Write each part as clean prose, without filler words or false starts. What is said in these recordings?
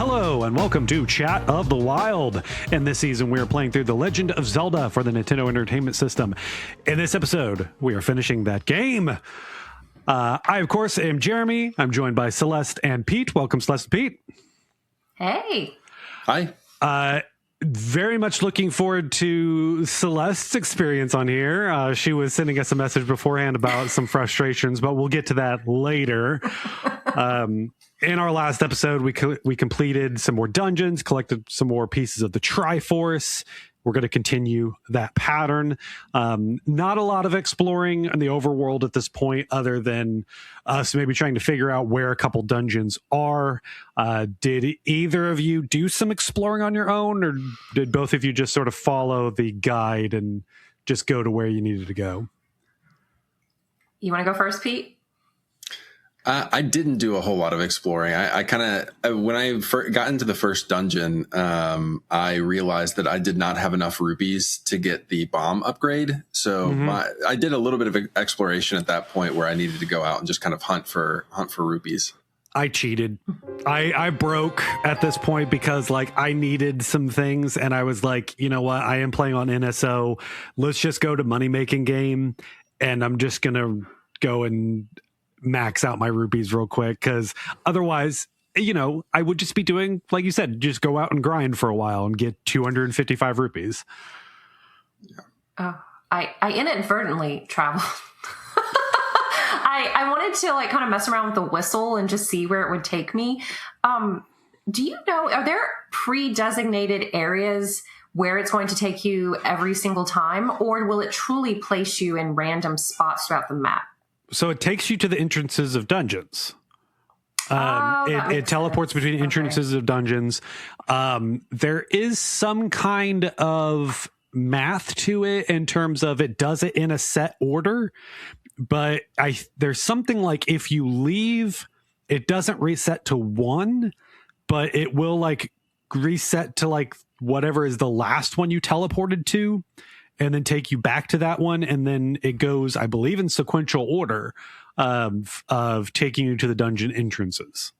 Hello and welcome to Chat of the Wild. In this season, we are playing through The Legend of Zelda for the Nintendo Entertainment System. In this episode, we are finishing that game. I, of course, am Jeremy. I'm joined by Celeste and Pete. Welcome, Celeste and Pete. Hey. Hi. Very much looking forward to Celeste's experience on here. She was sending us a message beforehand about some frustrations, but we'll get to that later. In our last episode, we completed some more dungeons, collected some more pieces of the Triforce. We're going to continue that pattern. Not a lot of exploring in the overworld at this point, other than us maybe trying to figure out where a couple dungeons are. Did either of you do some exploring on your own, or did both of you just sort of follow the guide and just go to where you needed to go? You want to go first, Pete? I didn't do a whole lot of exploring. I kind of, when I got into the first dungeon, I realized that I did not have enough rupees to get the bomb upgrade. So I did a little bit of exploration at that point where I needed to go out and just kind of hunt for rupees. I cheated. I broke at this point because like I needed some things, and I was like, you know what? I am playing on NSO. Let's just go to money making game, and I'm just gonna go and max out my rupees real quick, because otherwise, you know, I would just be doing, like you said, just go out and grind for a while and get 255 rupees. Oh, I inadvertently traveled. I wanted to like kind of mess around with the whistle and just see where it would take me. Do you know, are there pre-designated areas where it's going to take you every single time, or will it truly place you in random spots throughout the map? So it takes you to the entrances of dungeons. It teleports between entrances of dungeons. There is some kind of math to it in terms of it does it in a set order, but there's something like if you leave, it doesn't reset to 1, but it will like reset to like whatever is the last one you teleported to, and then take you back to that one. And then it goes, I believe, in sequential order of taking you to the dungeon entrances.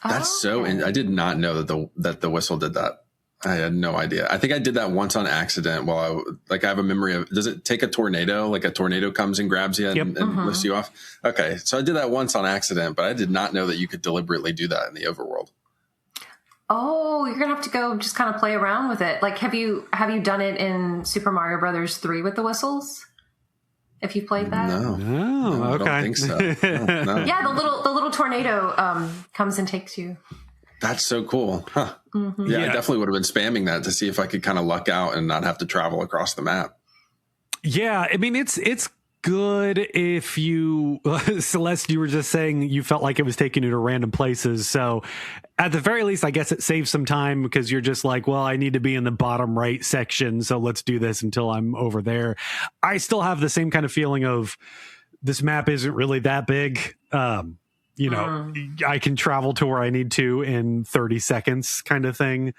That's I did not know that the whistle did that. I had no idea. I think I did that once on accident while I have a memory of, does it take a tornado? Like a tornado comes and grabs you and lifts you off? Okay. So I did that once on accident, but I did not know that you could deliberately do that in the overworld. Oh, you're gonna have to go just kind of play around with it. Like, have you done it in Super Mario Brothers 3 with the whistles? If you played that, no, okay. I don't think so. No. Yeah, the little tornado comes and takes you. That's so cool, huh? Yeah, I definitely would have been spamming that to see if I could kind of luck out and not have to travel across the map. Yeah, I mean it's good if you, Celeste, you were just saying you felt like it was taking you to random places. So at the very least, I guess it saves some time because you're just like, well, I need to be in the bottom right section, so let's do this until I'm over there. I still have the same kind of feeling of this map isn't really that big. You know, I can travel to where I need to in 30 seconds kind of thing,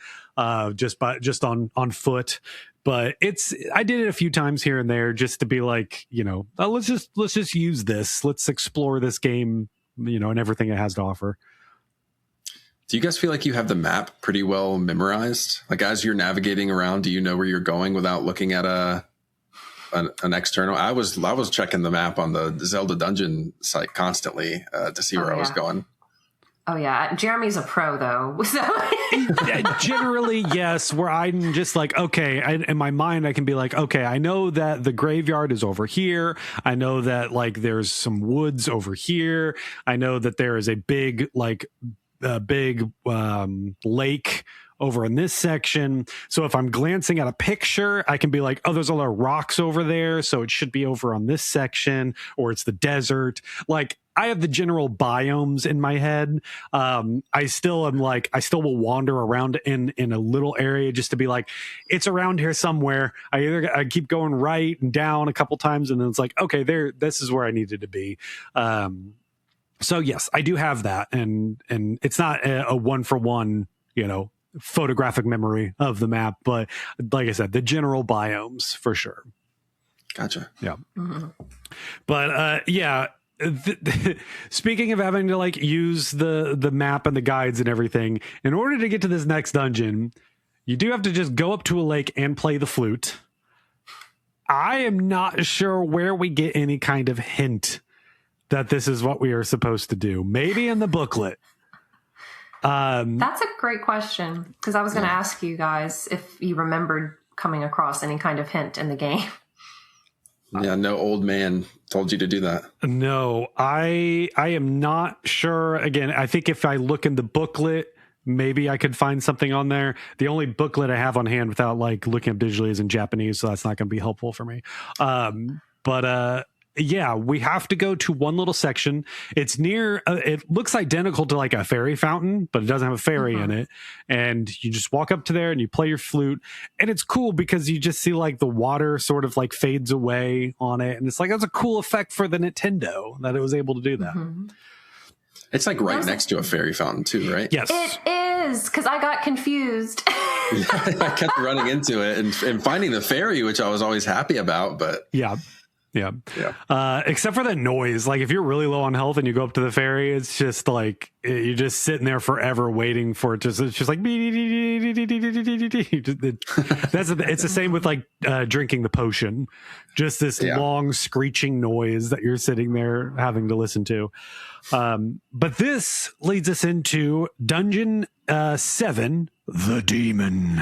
just on foot. But I did it a few times here and there just to be like, you know, let's just use this. Let's explore this game, you know, and everything it has to offer. Do you guys feel like you have the map pretty well memorized? Like as you're navigating around, do you know where you're going without looking at an external? I was checking the map on the Zelda dungeon site constantly to see where I was going. Oh yeah, Jeremy's a pro though. Generally, yes. Where I'm just like, okay, in my mind, I can be like, okay, I know that the graveyard is over here. I know that like there's some woods over here. I know that there is a big lake over in this section. So if I'm glancing at a picture, I can be like, oh, there's a lot of rocks over there, so it should be over on this section, or it's the desert. Like I have the general biomes in my head. I still will wander around in a little area just to be like, it's around here somewhere. I keep going right and down a couple times, and then it's like, okay, this is where I needed to be. So yes, I do have that, and it's not a 1-for-1, you know, photographic memory of the map, but like I said, the general biomes for sure. Gotcha. Yeah. But yeah, speaking of having to like use the map and the guides and everything, in order to get to this next dungeon, you do have to just go up to a lake and play the flute. I am not sure where we get any kind of hint that this is what we are supposed to do. Maybe in the booklet. That's a great question, because I was going to ask you guys if you remembered coming across any kind of hint in the game. Yeah, no old man told you to do that. No, I am not sure. Again, I think if I look in the booklet, maybe I could find something on there. The only booklet I have on hand without like looking up digitally is in Japanese, so that's not going to be helpful for me. Yeah, we have to go to one little section. It's near, it looks identical to like a fairy fountain, but it doesn't have a fairy in it. And you just walk up to there and you play your flute. And it's cool because you just see like the water sort of like fades away on it. And it's like, that's a cool effect for the Nintendo that it was able to do that. It's like right next to a fairy fountain too, right? Yes. It is, because I got confused. I kept running into it and finding the fairy, which I was always happy about, but Yeah. Except for that noise. Like if you're really low on health and you go up to the fairy, it's just like you're just sitting there forever waiting for it. It's just like it's the same with like drinking the potion. Just this long screeching noise that you're sitting there having to listen to. But this leads us into Dungeon 7, the Demon.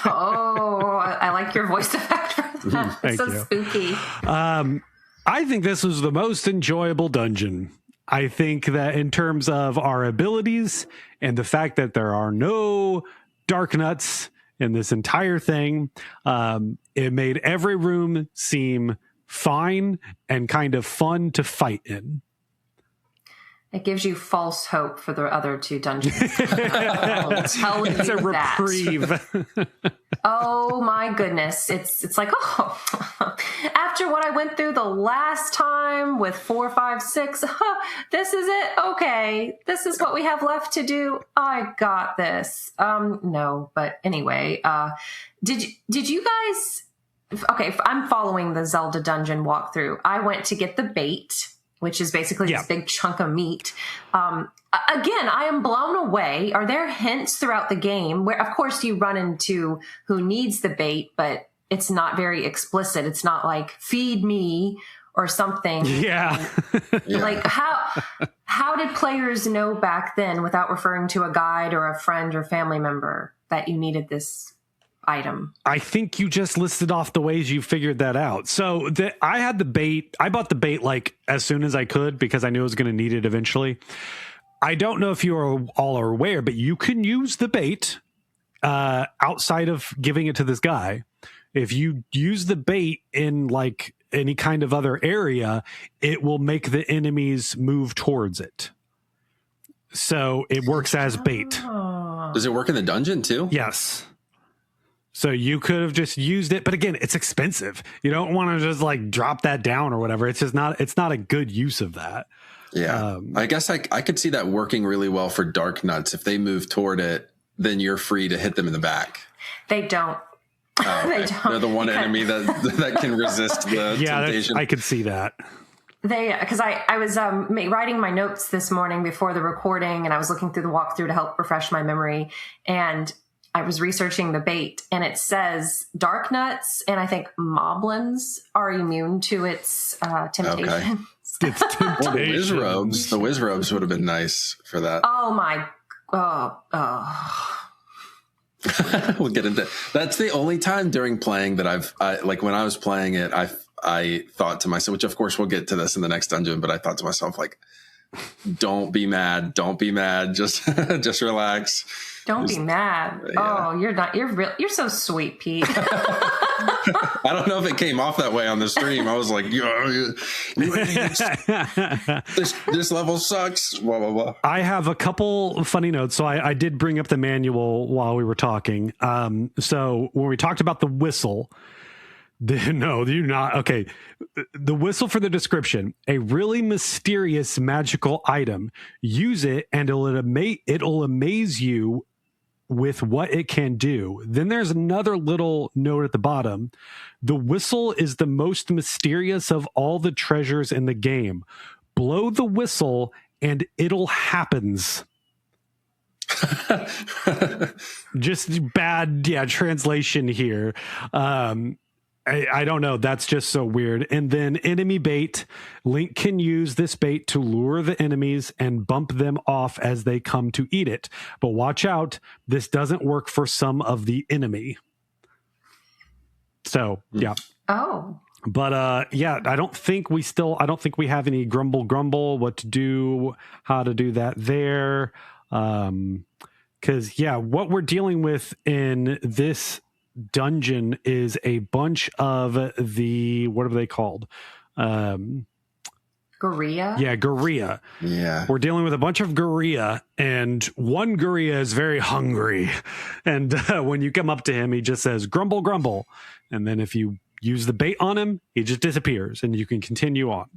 Oh, I like your voice effect for that. It's so spooky. I think this was the most enjoyable dungeon. I think that in terms of our abilities and the fact that there are no dark nuts in this entire thing, it made every room seem fine and kind of fun to fight in. It gives you false hope for the other two dungeons. I'll tell you It's a reprieve. Oh my goodness. It's like, oh, after what I went through the last time with 4, 5, 6, this is it. Okay. This is what we have left to do. I got this. No, but anyway, did you guys, okay, I'm following the Zelda dungeon walkthrough. I went to get the bait, which is basically this big chunk of meat. Again, I am blown away. Are there hints throughout the game where, of course, you run into who needs the bait, but it's not very explicit. It's not like, feed me or something. Yeah. Like, how did players know back then, without referring to a guide or a friend or family member, that you needed this item? I think you just listed off the ways you figured that out. So I had the bait. I bought the bait like as soon as I could because I knew I was going to need it eventually. I don't know if you all are aware, but you can use the bait outside of giving it to this guy. If you use the bait in like any kind of other area, it will make the enemies move towards it. So it works as bait. Does it work in the dungeon too? Yes. So you could have just used it, but again, it's expensive. You don't want to just like drop that down or whatever. It's just not, it's not a good use of that. Yeah. I guess I could see that working really well for dark nuts. If they move toward it, then you're free to hit them in the back. They don't. Oh, okay. They're the one enemy that can resist the temptation. I could see that. Because I was writing my notes this morning before the recording, and I was looking through the walkthrough to help refresh my memory, and I was researching the bait, and it says dark nuts and I think moblins are immune to its temptation. Okay. Well, the whiz robes would have been nice for that. Oh my! We'll get into that's the only time during playing that like when I was playing it, I thought to myself, which of course we'll get to this in the next dungeon, but I thought to myself, like, don't be mad, just relax. Don't be mad. Yeah. Oh, you're not. You're so sweet, Pete. I don't know if it came off that way on the stream. I was like, you idiots. This level sucks. Blah blah blah. I have a couple funny notes. So I did bring up the manual while we were talking. So when we talked about the whistle. No, you're not. Okay. The whistle for the description, a really mysterious magical item. Use it and it'll amaze you with what it can do. Then there's another little note at the bottom. The whistle is the most mysterious of all the treasures in the game. Blow the whistle and it'll happens. Just bad, translation here. I don't know. That's just so weird. And then enemy bait. Link can use this bait to lure the enemies and bump them off as they come to eat it. But watch out. This doesn't work for some of the enemy. So, yeah. Oh. But I don't think we have any grumble, what to do, how to do that there. Because what we're dealing with in this dungeon is a bunch of the, what are they called? Gorilla? Yeah, Gorilla. Yeah. We're dealing with a bunch of Gorilla, and one Gorilla is very hungry. And when you come up to him, he just says, grumble, grumble. And then if you use the bait on him, he just disappears, and you can continue on.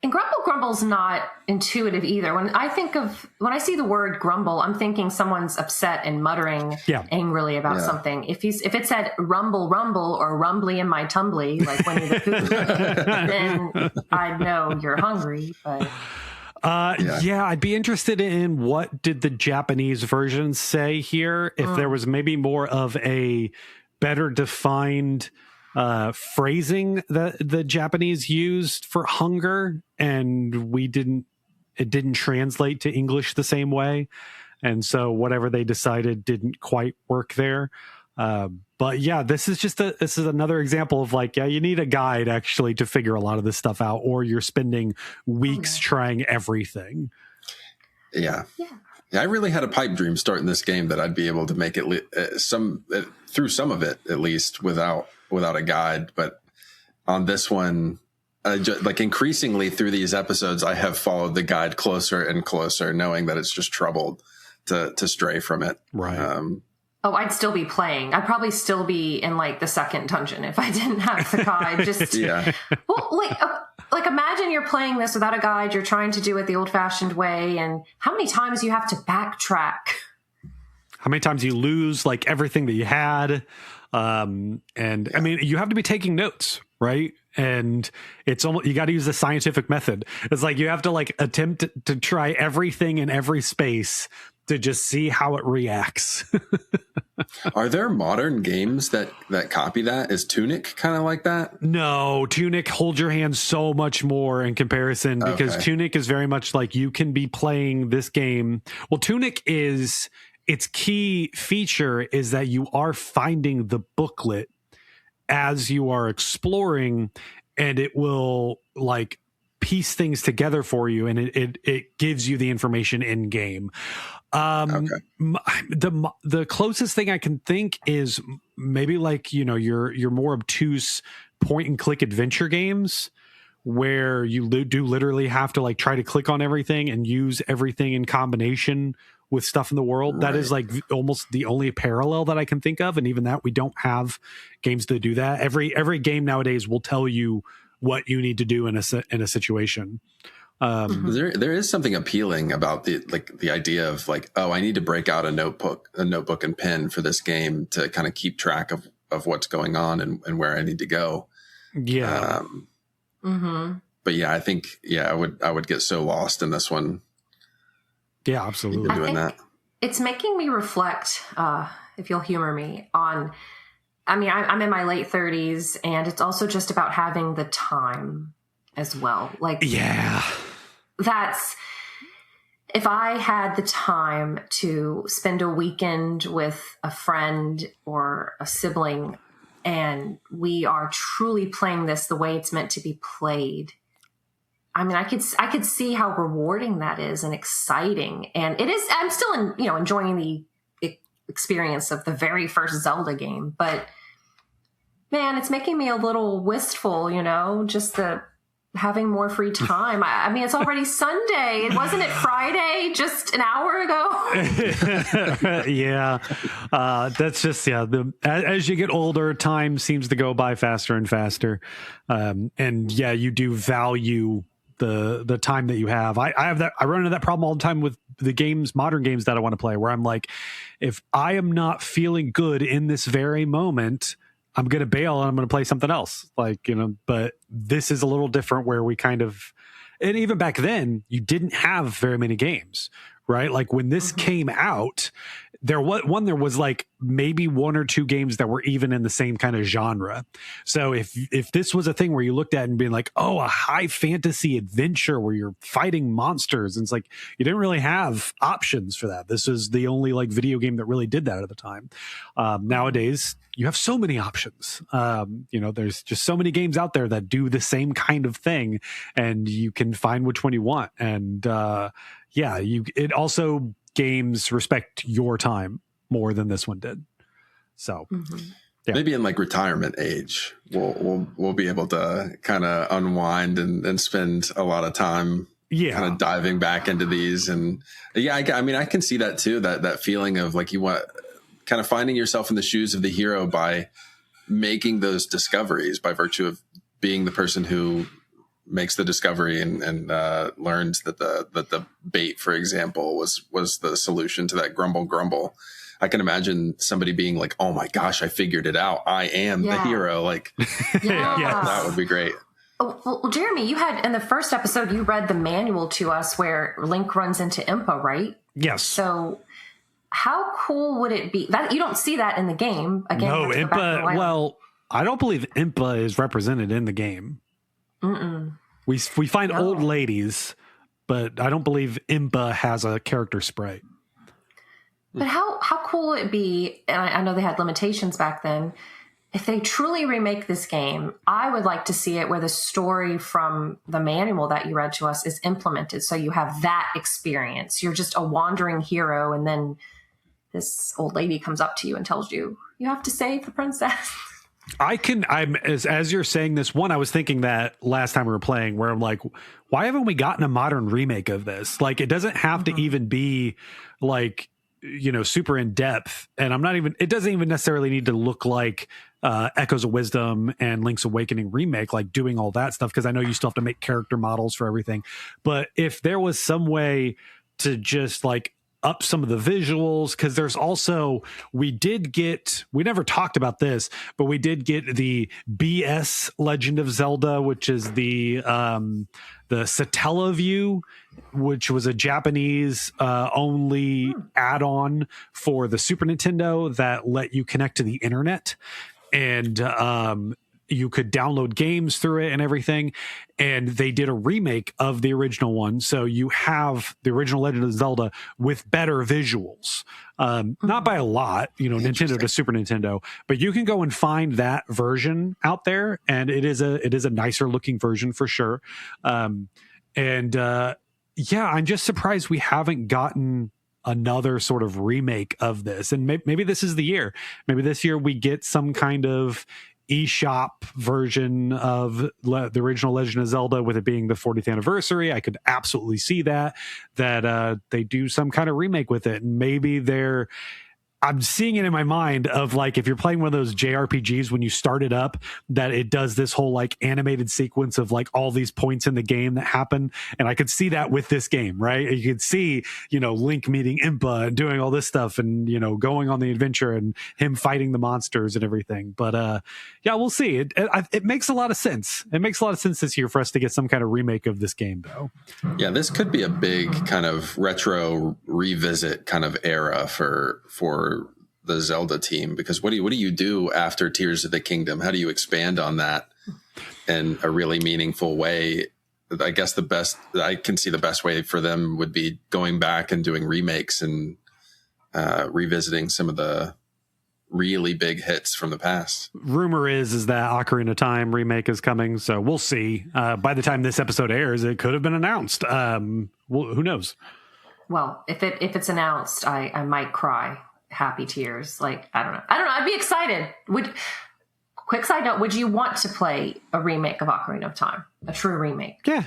And grumble's not intuitive either. When I see the word grumble, I'm thinking someone's upset and muttering angrily about something. If it said rumble, rumble, or rumbly in my tumbly, like Winnie the Pooh, then I'd know you're hungry. But I'd be interested in what did the Japanese version say here. If there was maybe more of a better defined phrasing that the Japanese used for hunger, and it didn't translate to English the same way, and so whatever they decided didn't quite work there. But this is another example of you need a guide actually to figure a lot of this stuff out, or you're spending weeks trying everything. Yeah, I really had a pipe dream starting this game that I'd be able to make it through some of it at least without a guide. But on this one, increasingly through these episodes, I have followed the guide closer and closer, knowing that it's just trouble to stray from it. Right. I'd still be playing. I'd probably still be in the second dungeon if I didn't have the guide. Just well, imagine you're playing this without a guide. You're trying to do it the old-fashioned way, and how many times you have to backtrack? How many times you lose everything that you had? I mean, you have to be taking notes, right? And it's almost, you got to use the scientific method. It's you have to attempt to try everything in every space to just see how it reacts. Are there modern games that copy that? Is Tunic kind of like that? No, Tunic holds your hand so much more in comparison, because Tunic is very much you can be playing this game. Well, Tunic is, its key feature is that you are finding the booklet as you are exploring, and it will piece things together for you, and it gives you the information in game. The closest thing I can think is maybe your more obtuse point and click adventure games, where you do literally have to try to click on everything and use everything in combination with stuff in the world. Right. That is almost the only parallel that I can think of. And even that, we don't have games that do that. Every game nowadays will tell you what you need to do in a situation. There is something appealing about the idea of I need to break out a notebook and pen for this game to kind of keep track of what's going on and where I need to go. Yeah. But I think I would get so lost in this one. Yeah, absolutely. Doing that. It's making me reflect, if you'll humor me, on. I mean, I'm in my late 30s, and it's also just about having the time as well. That's, if I had the time to spend a weekend with a friend or a sibling, and we are truly playing this the way it's meant to be played, I mean, I could see how rewarding that is and exciting. And it is, I'm still enjoying the experience of the very first Zelda game, but man, it's making me a little wistful, just having more free time. I mean, it's already Sunday. Wasn't it Friday just an hour ago? Yeah. That's just, as you get older, time seems to go by faster and faster. And you do value the time that you have. I have that. I run into that problem all the time with the games, modern games that I want to play, where I'm like, if I am not feeling good in this very moment, I'm going to bail and I'm going to play something else. Like, but this is a little different where we kind of, and even back then you didn't have very many games, right? Like when this came out, there was like maybe one or two games that were even in the same kind of genre. So if this was a thing where you looked at it and being like, oh, a high fantasy adventure where you're fighting monsters, and it's like you didn't really have options for that. This is the only like video game that really did that at the time. Nowadays you have so many options. There's just so many games out there that do the same kind of thing, and you can find which one you want. And it also, games respect your time more than this one did. So maybe in like retirement age, we'll be able to kind of unwind and spend a lot of time kind of diving back into these. And I can see that too, that feeling of like you want kind of finding yourself in the shoes of the hero by making those discoveries by virtue of being the person who makes the discovery and learns that the bait, for example, was the solution to that grumble. I can imagine somebody being like, "Oh my gosh, I figured it out! I am the hero!" Like, that would be great. Well, Jeremy, you had in the first episode, you read the manual to us where Link runs into Impa, right? Yes. So, how cool would it be? That you don't see that in the game. Again, no, Impa. Well, I don't believe Impa is represented in the game. We find old ladies, but I don't believe Impa has a character sprite. But how cool would it be, and I know they had limitations back then, if they truly remake this game, I would like to see it where the story from the manual that you read to us is implemented. So you have that experience. You're just a wandering hero, and then this old lady comes up to you and tells you, you have to save the princess. As you're saying this, I was thinking that last time we were playing, where I'm like, why haven't we gotten a modern remake of this? Like, it doesn't have to even be like, super in depth. And it doesn't even necessarily need to look like Echoes of Wisdom and Link's Awakening remake, like doing all that stuff. Cause I know you still have to make character models for everything. But if there was some way to just like up some of the visuals, because there's also we never talked about this, but we did get the BS Legend of Zelda, which is the Satella view, which was a Japanese only add-on for the Super Nintendo that let you connect to the internet, and you could download games through it and everything. And they did a remake of the original one. So you have the original Legend of Zelda with better visuals. Not by a lot, Nintendo to Super Nintendo, but you can go and find that version out there. And it is a nicer looking version for sure. I'm just surprised we haven't gotten another sort of remake of this. And maybe this is the year. Maybe this year we get some kind of eShop version of the original Legend of Zelda, with it being the 40th anniversary. I could absolutely see that they do some kind of remake with it. And maybe I'm seeing it in my mind of like, if you're playing one of those JRPGs, when you start it up, that it does this whole like animated sequence of like all these points in the game that happen. And I could see that with this game, right? You could see, Link meeting Impa and doing all this stuff and, going on the adventure and him fighting the monsters and everything. But we'll see. It makes a lot of sense. It makes a lot of sense this year for us to get some kind of remake of this game, though. Yeah, this could be a big kind of retro revisit kind of era for the Zelda team, because what do you do after Tears of the Kingdom? How do you expand on that in a really meaningful way? I guess I can see the best way for them would be going back and doing remakes and revisiting some of the really big hits from the past. Rumor is that Ocarina of Time remake is coming, so we'll see. By the time this episode airs, it could have been announced. Who knows? Well, if it's announced, I might cry happy tears. Like, I don't know. I'd be excited. Quick side note, would you want to play a remake of Ocarina of Time? A true remake? Yeah.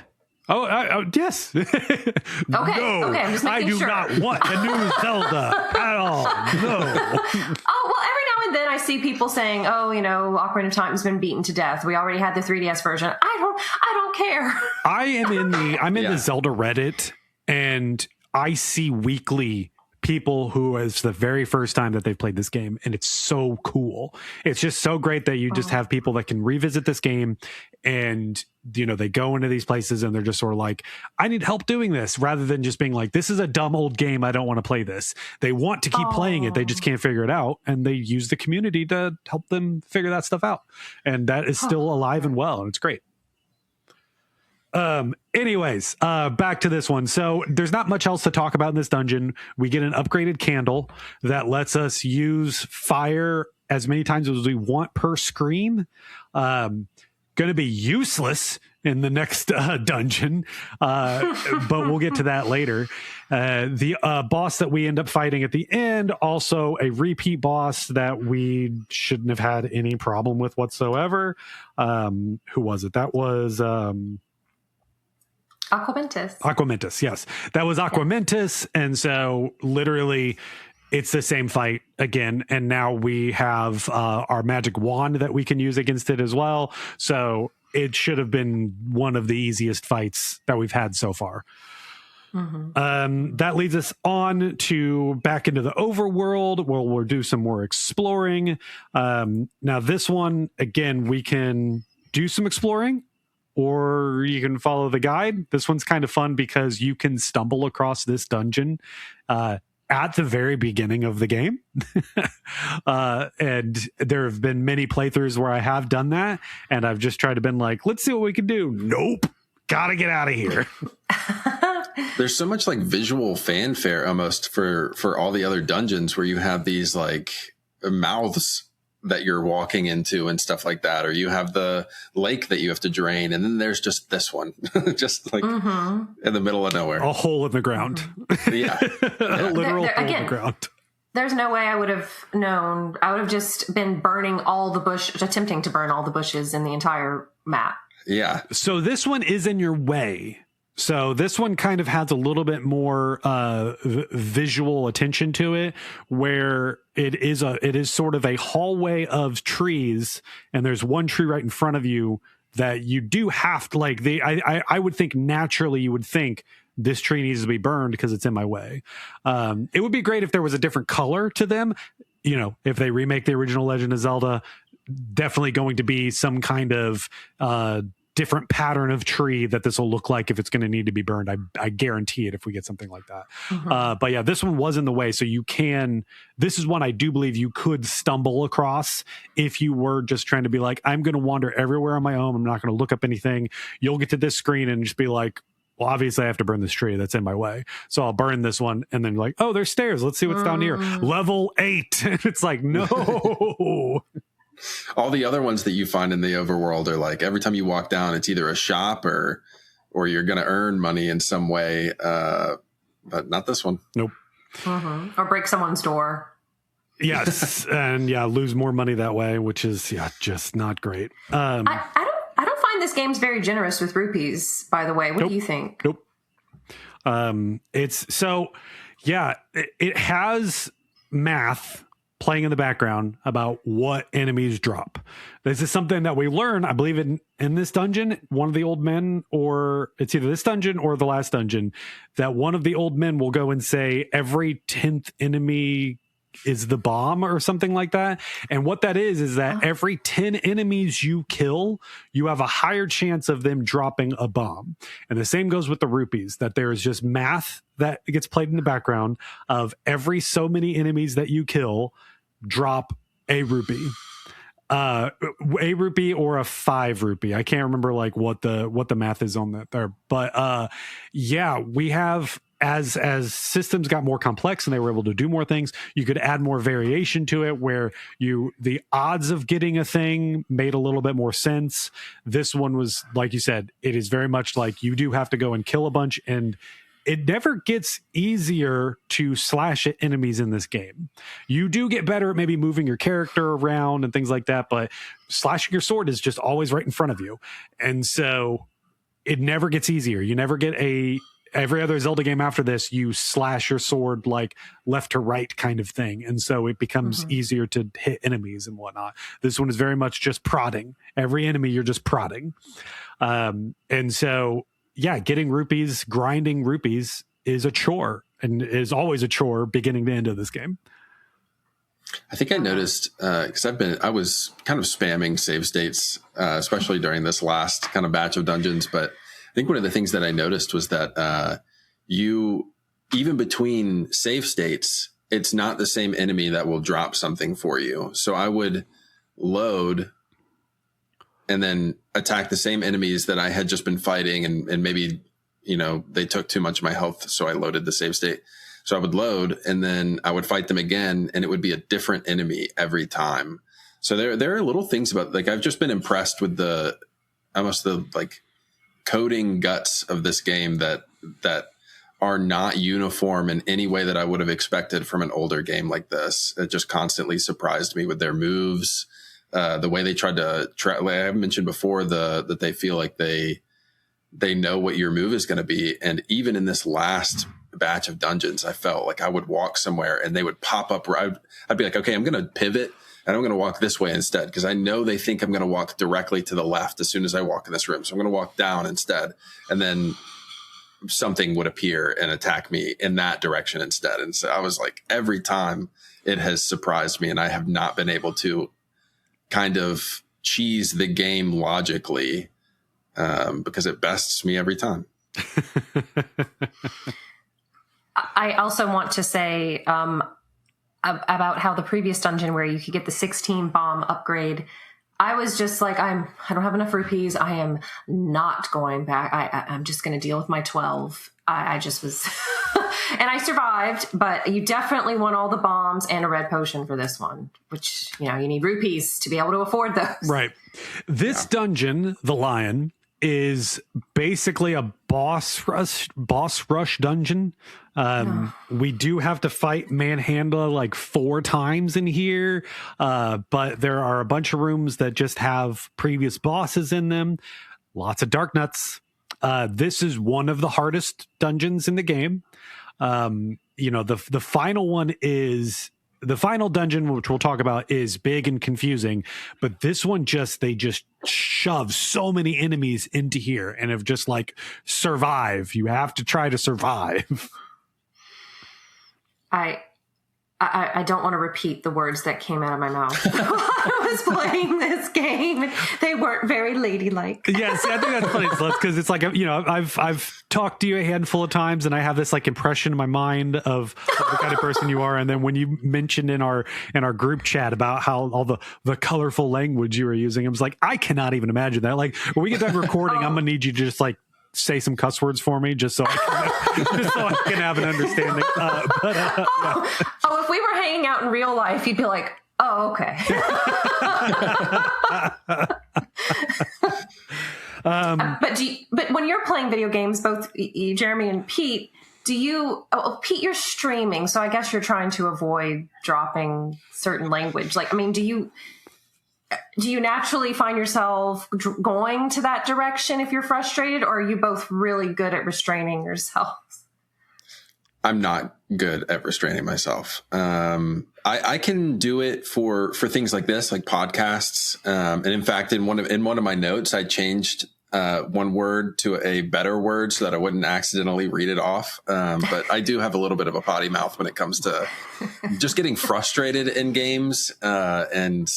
Oh, yes. Okay. No, okay. I'm just making sure. I do not want a new Zelda at all. No. Well, every now and then I see people saying, Ocarina of Time has been beaten to death. We already had the 3DS version. I don't care. I'm in the Zelda Reddit, and I see weekly people who is the very first time that they've played this game, and it's so cool. It's just so great that you just have people that can revisit this game, and they go into these places and they're just sort of like, I need help doing this, rather than just being like, this is a dumb old game, I don't want to play this. They want to keep playing it, they just can't figure it out, and they use the community to help them figure that stuff out, and that is still alive and well, and it's great. Anyways, back to this one. So there's not much else to talk about in this dungeon. We get an upgraded candle that lets us use fire as many times as we want per screen. Going to be useless in the next dungeon, but we'll get to that later. The boss that we end up fighting at the end, also a repeat boss that we shouldn't have had any problem with whatsoever. Who was it? That was... Aquamentus, yes. That was Aquamentus, and so literally it's the same fight again, and now we have our magic wand that we can use against it as well, so it should have been one of the easiest fights that we've had so far. That leads us on to back into the overworld, where we'll do some more exploring. Now this one, again, we can do some exploring, or you can follow the guide. This one's kind of fun because you can stumble across this dungeon at the very beginning of the game. And there have been many playthroughs where I have done that, and I've just tried to been like, let's see what we can do. Nope. Gotta get out of here. There's so much like visual fanfare almost for all the other dungeons, where you have these like mouths that you're walking into and stuff like that, or you have the lake that you have to drain, and then there's just this one just like in the middle of nowhere, a hole in the ground. Yeah. A literal hole in the ground. There's no way I would have known. I would have just been attempting to burn all the bushes in the entire map. Yeah. So this one is in your way. So this one kind of has a little bit more visual attention to it, where it is sort of a hallway of trees, and there's one tree right in front of you that you do have to I would think naturally you would think this tree needs to be burned because it's in my way. It would be great if there was a different color to them. If they remake the original Legend of Zelda, definitely going to be some kind of different pattern of tree that this will look like if it's going to need to be burned. I guarantee it if we get something like that. But yeah, this one was in the way. So this is one I do believe you could stumble across if you were just trying to be like, I'm going to wander everywhere on my own. I'm not going to look up anything. You'll get to this screen and just be like, well, obviously I have to burn this tree that's in my way. So I'll burn this one, and then like, oh, there's stairs. Let's see what's down here. Level 8. It's like, no. All the other ones that you find in the overworld are like, every time you walk down, it's either a shop or you're going to earn money in some way. But not this one. Nope. Or break someone's door. Yes. And lose more money that way, which is just not great. I don't find this game's very generous with rupees, by the way. What do you think? Nope. It has math playing in the background about what enemies drop. This is something that we learn, I believe, in this dungeon. One of the old men, or it's either this dungeon or the last dungeon, that one of the old men will go and say every 10th enemy is the bomb or something like that. And what that is that every 10 enemies you kill, you have a higher chance of them dropping a bomb. And the same goes with the rupees, that there is just math that gets played in the background of every so many enemies that you kill, drop a rupee. A rupee or a 5 rupee. I can't remember like what the math is on that there. But we have, as systems got more complex and they were able to do more things, you could add more variation to it, where the odds of getting a thing made a little bit more sense. This one was, like you said, it is very much like you do have to go and kill a bunch, and it never gets easier to slash at enemies in this game. You do get better at maybe moving your character around and things like that, but slashing your sword is just always right in front of you. And so it never gets easier. You never get every other Zelda game after this, you slash your sword like left to right kind of thing. And so it becomes easier to hit enemies and whatnot. This one is very much just prodding. Every enemy you're just prodding. And so, getting rupees, grinding rupees is a chore and is always a chore beginning to end of this game. I think I noticed because I was kind of spamming save states, especially during this last kind of batch of dungeons. But I think one of the things that I noticed was that even between save states, it's not the same enemy that will drop something for you. So I would load and then attack the same enemies that I had just been fighting, and maybe, they took too much of my health, so I loaded the save state. So I would load and then I would fight them again, and it would be a different enemy every time. So there are little things about, like, I've just been impressed with the coding guts of this game that are not uniform in any way that I would have expected from an older game like this. It just constantly surprised me with their moves, the way they tried to like I mentioned before, that they feel like they know what your move is going to be. And even in this last batch of dungeons, I felt like I would walk somewhere and they would pop up. I'd be like, okay, I'm going to pivot and I'm going to walk this way instead, because I know they think I'm going to walk directly to the left as soon as I walk in this room. So I'm going to walk down instead. And then something would appear and attack me in that direction instead. And so I was like, every time it has surprised me, and I have not been able to kind of cheese the game logically, because it bests me every time. I also want to say about how the previous dungeon where you could get the 16 bomb upgrade, I was just like, I don't have enough rupees. I am not going back. I'm just going to deal with my 12. I just was, and I survived, but you definitely want all the bombs and a red potion for this one, which, you need rupees to be able to afford those. Right. This dungeon, the Lion, is basically a boss rush dungeon. We do have to fight Manhandla like 4 times in here, but there are a bunch of rooms that just have previous bosses in them. Lots of dark nuts. This is one of the hardest dungeons in the game. The final one is the final dungeon, which we'll talk about, is big and confusing, but this one they just shove so many enemies into here and have just like survive. You have to try to survive. I don't want to repeat the words that came out of my mouth while I was playing this game. They weren't very ladylike. Yes, I think that's funny, because it's like, I've talked to you a handful of times, and I have this like impression in my mind of the kind of person you are. And then when you mentioned in our group chat about how all the colorful language you were using, I was like, I cannot even imagine that. Like, when we get done recording, I'm gonna need you to just like say some cuss words for me, just so I can have an understanding. Yeah. If we were hanging out in real life, you'd be like, oh, okay. But when you're playing video games, both you, Jeremy, and Pete, Pete, you're streaming, so I guess you're trying to avoid dropping certain language. Like, I mean, do you naturally find yourself going to that direction if you're frustrated, or are you both really good at restraining yourselves? I'm not good at restraining myself. I can do it for things like this, like podcasts. And in fact, in one of my notes, I changed one word to a better word so that I wouldn't accidentally read it off. But I do have a little bit of a potty mouth when it comes to just getting frustrated in games. And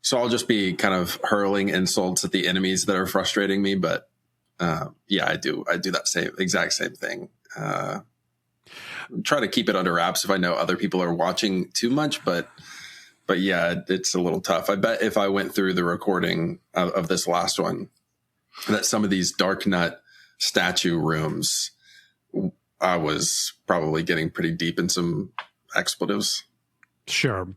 so I'll just be kind of hurling insults at the enemies that are frustrating me. But yeah, I do that exact same thing. Try to keep it under wraps if I know other people are watching too much, but yeah, it's a little tough. I bet if I went through the recording of this last one, that some of these dark nut statue rooms, I was probably getting pretty deep in some expletives. Sure.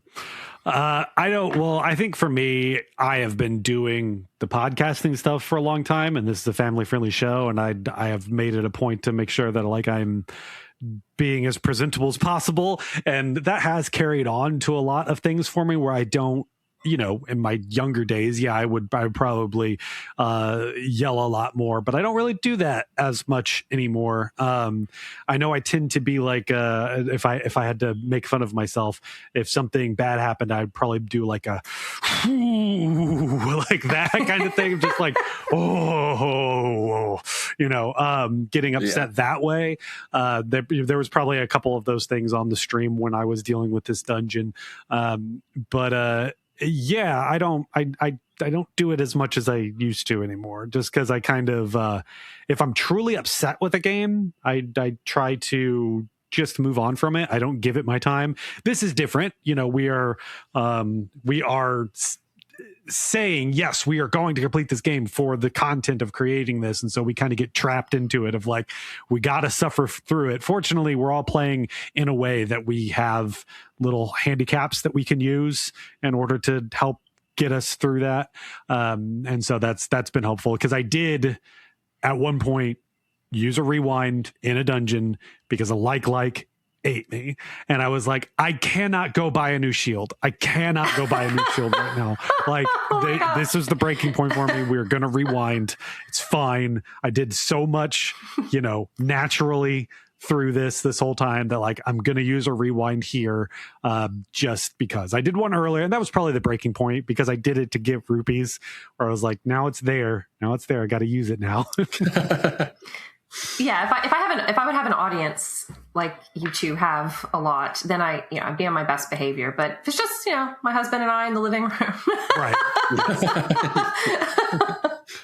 I think for me, I have been doing the podcasting stuff for a long time, and this is a family friendly show. And I have made it a point to make sure that like I'm being as presentable as possible. And that has carried on to a lot of things for me where I don't in my younger days, yeah, I would probably yell a lot more, but I don't really do that as much anymore. I know I tend to be like, if I had to make fun of myself, if something bad happened, I'd probably do like a like that kind of thing, just like getting upset that way. There was probably a couple of those things on the stream when I was dealing with this dungeon, but yeah, I don't do it as much as I used to anymore, just because I kind of, if I'm truly upset with a game, I try to just move on from it. I don't give it my time. This is different. We are saying, yes, we are going to complete this game for the content of creating this. And so we kind of get trapped into it of like, we got to suffer through it. Fortunately, we're all playing in a way that we have little handicaps that we can use in order to help get us through that. And so that's been helpful, because I did at one point use a rewind in a dungeon because a like ate me, and I was like, I cannot go buy a new shield. I cannot go buy a new shield right now. Like, this is the breaking point for me. We're gonna rewind. It's fine. I did so much, naturally through this whole time that like I'm gonna use a rewind here, just because I did one earlier, and that was probably the breaking point, because I did it to get rupees, where I was like, now it's there. I got to use it now. Yeah, if I would have an audience like you two have a lot, then I'd be on my best behavior. But if it's just my husband and I in the living room, right?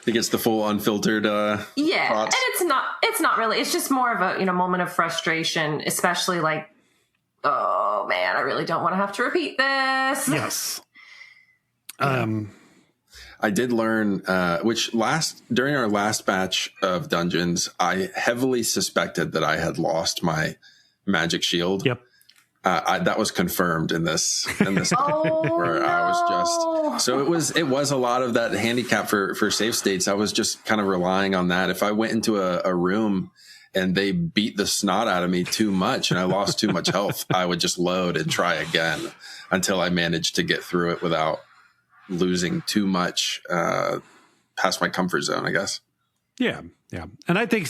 It gets the full unfiltered. Thoughts. And it's not really. It's just more of a moment of frustration, especially like, oh man, I really don't want to have to repeat this. Yes. I did learn, during our last batch of dungeons, I heavily suspected that I had lost my magic shield. Yep. That was confirmed in this where I was just, so it was a lot of that handicap for save states. I was just kind of relying on that. If I went into a room and they beat the snot out of me too much and I lost too much health, I would just load and try again until I managed to get through it without losing too much past my comfort zone, I guess. Yeah. And I think,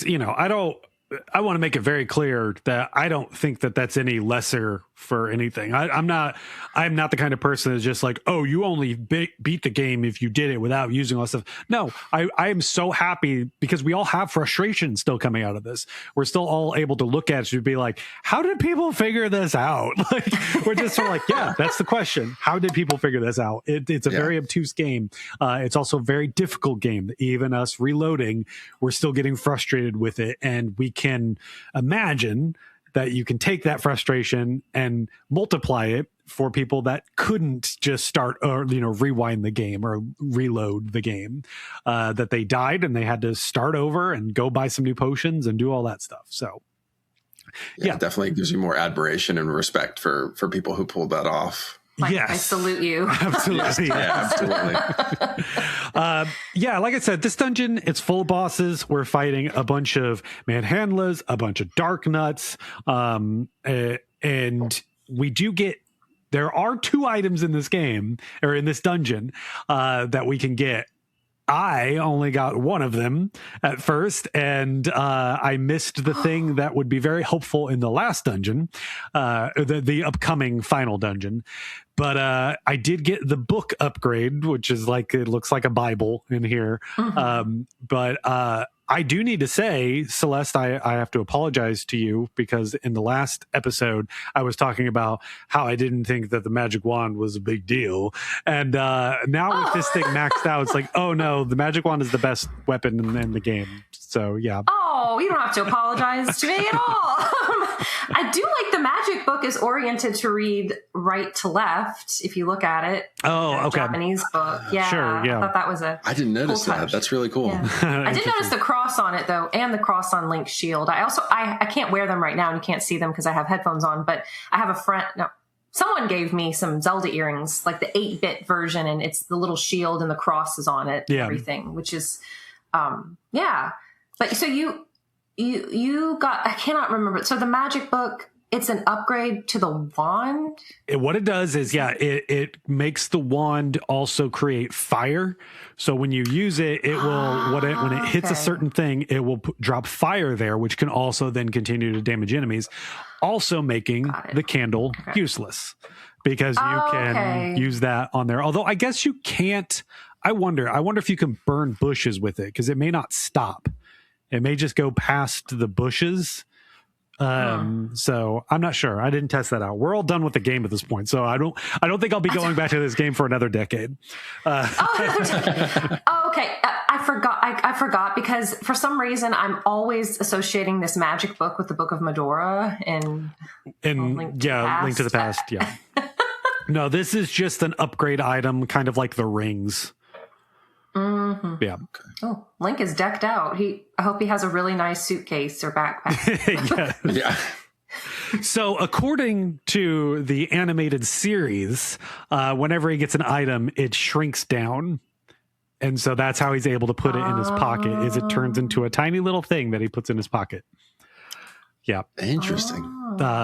I want to make it very clear that I don't think that that's any lesser for anything. I'm not the kind of person that's just like, oh, you only beat the game if you did it without using all this stuff. No, I am so happy, because we all have frustration still coming out of this. We're still all able to look at it and be like, how did people figure this out? Like, we're just sort of like, yeah, that's the question. How did people figure this out? It's a very obtuse game. It's also a very difficult game. Even us reloading, we're still getting frustrated with it. And we can imagine that you can take that frustration and multiply it for people that couldn't just start or rewind the game or reload the game, that they died and they had to start over and go buy some new potions and do all that stuff. So yeah, it definitely gives you more admiration and respect for people who pulled that off. Yes. I salute you. Absolutely. Yeah, absolutely. Like I said, this dungeon, it's full of bosses. We're fighting a bunch of manhandlers, a bunch of dark nuts. And we do there are 2 items in this game, or in this dungeon, that we can get. I only got one of them at first, and I missed the thing that would be very helpful in the last dungeon, the upcoming final dungeon. But I did get the book upgrade, which is like, it looks like a Bible in here. Mm-hmm. But I do need to say, Celeste, I have to apologize to you, because in the last episode, I was talking about how I didn't think that the magic wand was a big deal. And now with this thing maxed out, it's like, oh no, the magic wand is the best weapon in the game. So yeah. Oh, you don't have to apologize to me at all. I do like the magic book is oriented to read right to left, if you look at it. Oh, okay. Japanese book. Yeah. Sure, yeah. I thought that was I didn't notice cool that. touch. That's really cool. Yeah. I did notice the cross on it, though, and the cross on Link's shield. I can't wear them right now, and you can't see them because I have headphones on, but I have a friend. No, someone gave me some Zelda earrings, like the 8-bit version, and it's the little shield and the cross is on it, everything, which is, yeah. But so you got, I cannot remember. So the magic book, it's an upgrade to the wand? What it does is, it makes the wand also create fire. So when you use it, it will, when it hits a certain thing, it will drop fire there, which can also then continue to damage enemies, also making the candle useless because you can use that on there. Although I guess you can't, I wonder if you can burn bushes with it because it may not stop. It may just go past the bushes. So I'm not sure. I didn't test that out. We're all done with the game at this point, so I don't think I'll be going back to this game for another decade. Okay. I forgot because for some reason I'm always associating this magic book with the Book of Medora and Link to the Past. Yeah. No, this is just an upgrade item, kind of like the rings. Mm-hmm. Yeah. Oh, Link is decked out. I hope he has a really nice suitcase or backpack. Yeah. So according to the animated series, whenever he gets an item, it shrinks down. And so that's how he's able to put it in his pocket, is it turns into a tiny little thing that he puts in his pocket. Yeah. Interesting.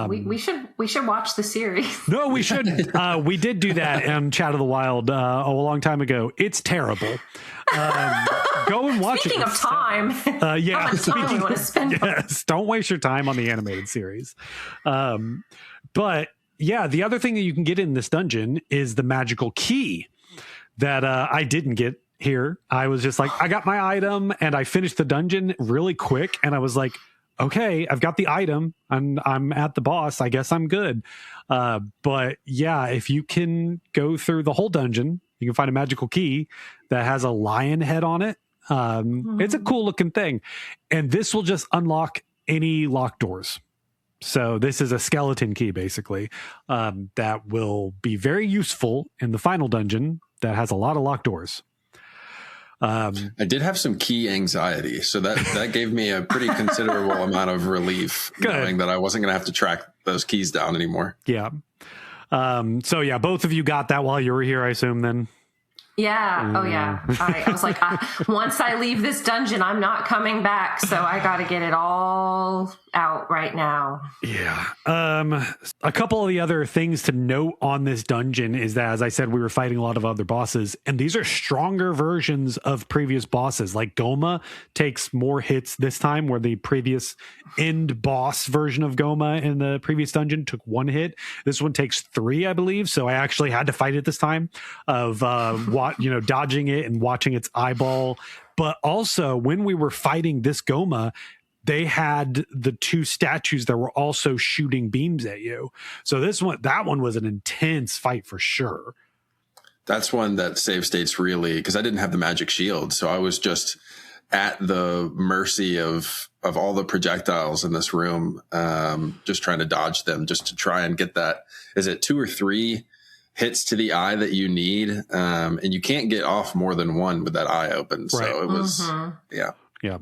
We should watch the series. No, we shouldn't. We did do that on Chat of the Wild a long time ago. It's terrible. Go and watch Speaking it. of time, how much time we want to spend? Yes, don't waste your time on the animated series. But yeah, the other thing that you can get in this dungeon is the magical key that I didn't get here. I was just like, I got my item and I finished the dungeon really quick, and I was like, okay, I've got the item. I'm at the boss. I guess I'm good. But yeah, if you can go through the whole dungeon, you can find a magical key that has a lion head on it. It's a cool looking thing. And this will just unlock any locked doors. So this is a skeleton key, basically, that will be very useful in the final dungeon that has a lot of locked doors. I did have some key anxiety, so that gave me a pretty considerable amount of relief, knowing that I wasn't going to have to track those keys down anymore. Yeah. So yeah, both of you got that while you were here, I assume. Then. Yeah. Oh yeah. I was like, once I leave this dungeon, I'm not coming back. So I got to get it all out right now. Yeah. A couple of the other things to note on this dungeon is that, as I said, we were fighting a lot of other bosses, and these are stronger versions of previous bosses. Like Goma takes more hits this time, where the previous end boss version of Goma in the previous dungeon took 1 hit. This one takes 3, I believe. So I actually had to fight it this time of dodging it and watching its eyeball. But also, when we were fighting this Goma, they had the 2 statues that were also shooting beams at you. So that one was an intense fight for sure. That's one that save states really, because I didn't have the magic shield. So I was just at the mercy of all the projectiles in this room, just trying to dodge them, just to try and get that. Is it 2 or 3 hits to the eye that you need? And you can't get off more than 1 with that eye open. Right. So it was, Yeah.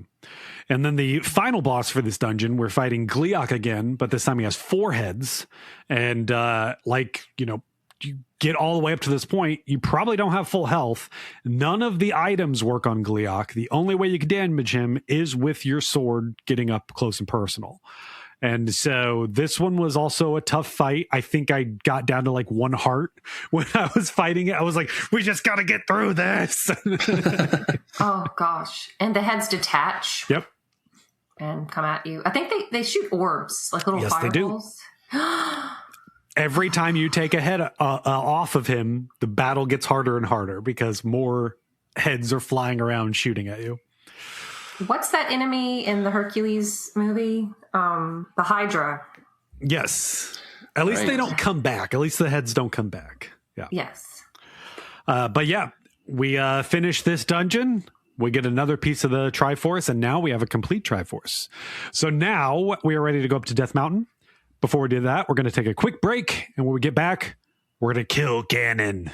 And then the final boss for this dungeon, we're fighting Gleeok again, but this time he has 4 heads. And you get all the way up to this point, you probably don't have full health. None of the items work on Gleeok. The only way you can damage him is with your sword getting up close and personal. And so this one was also a tough fight. I think I got down to like 1 heart when I was fighting it. I was like, we just got to get through this. Oh, gosh. And the heads detach. Yep. And come at you. I think they shoot orbs, like little fireballs. They do. Every time you take a head off of him, the battle gets harder and harder because more heads are flying around shooting at you. What's that enemy in the Hercules movie? The Hydra. Yes. At least they don't come back. At least the heads don't come back. Yeah. Yes. But yeah, we finish this dungeon. We get another piece of the Triforce, and now we have a complete Triforce. So now we are ready to go up to Death Mountain. Before we do that, we're going to take a quick break, and when we get back, we're going to kill Ganon.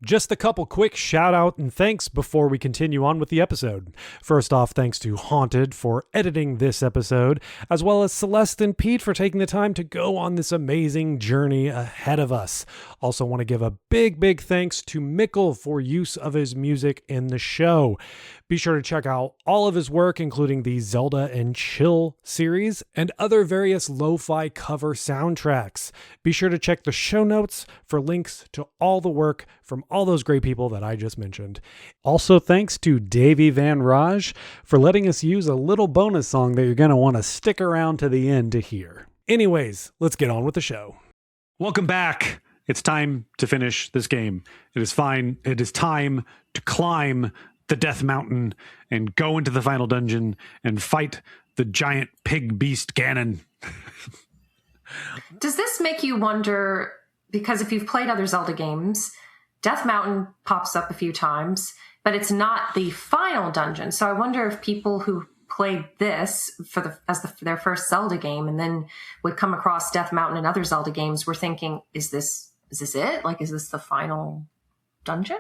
Just a couple quick shout out and thanks before we continue on with the episode. First off, thanks to Haunted for editing this episode, as well as Celeste and Pete for taking the time to go on this amazing journey ahead of us. Also want to give a big thanks to Mikel for use of his music in the show. Be sure to check out all of his work, including the Zelda and Chill series and other various lo-fi cover soundtracks. Be sure to check the show notes for links to all the work from all those great people that I just mentioned. Also, thanks to Davey Van Raj for letting us use a little bonus song that you're going to want to stick around to the end to hear. Anyways, let's get on with the show. Welcome back. It's time to finish this game. It is fine. It is time to climb the Death Mountain and go into the final dungeon and fight the giant pig beast Ganon. Does this make you wonder, because if you've played other Zelda games, Death Mountain pops up a few times, but it's not the final dungeon. So I wonder if people who played this their first Zelda game and then would come across Death Mountain and other Zelda games were thinking, is this it? Like, is this the final dungeon?